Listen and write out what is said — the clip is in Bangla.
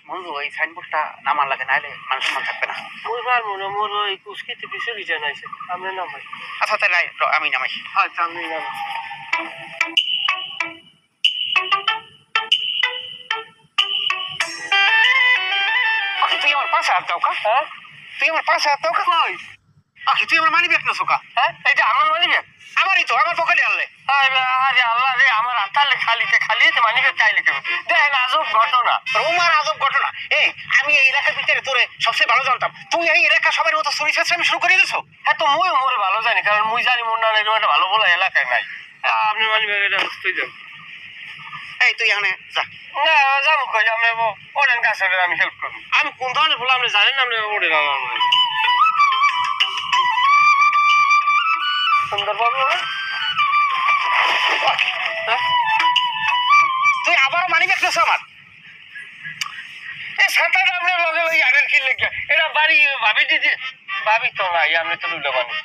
বন্ধু এই সাইনবোর্ডটা নামার লাগে, নাহলে মানুষ মন থাকবে না। ওই পারবো না, মোর ওই কুস্কিতে পিছু রিটার্ন আছে, আমরা নামাই। আচ্ছা তাহলে আমি নামাই। আচ্ছা আমি নামাই। তুই আমার 5,000 দাও কা। হ্যাঁ তুই আমার 5,000 দাও কা। কই? তুই আমার মানি ব্যাগ নছো কা। হ্যাঁ এটা আমার মানি ব্যাগ। আমারই তো, আমার পকেটে আনলে। আরে আল্লাহ রে, আমার আতালে খালিতে মানি ব্যাগ চাইলে কেন? দেখেন আজব ঘটনা। রোমার আজব ঘটনা। এই আমি এই এলাকার ভিতরে তোরে সবচেয়ে ভালো জানতাম, তুই এই এলাকা সবার মতো চুরি চেষ্টা শুরু করে দিছো। হ্যাঁ তো মুই মোরে ভালো জানি, কারণ মুই জানি মোর না এরকম একটা ভালো বলা এলাকায় নাই। আপনি মানি ব্যাগ এটা তুই যান। এই তুই এখানে যা। না যাবো কই, আমি ওরেন কাছে আমি হেল্প করবো। আমি কোন ধরনের ফুল আপনি জানেন না, আপনি ওরেন আমার সুন্দর বাবু। তুই আবার মানি ব্যাগ নছো আমার। এই সাঁতার আপনার লগে লগে আগের কি লেগে এটা বাড়ি ভাবি দিদি, ভাবি তো নাই, আপনি তো দুটো বানি।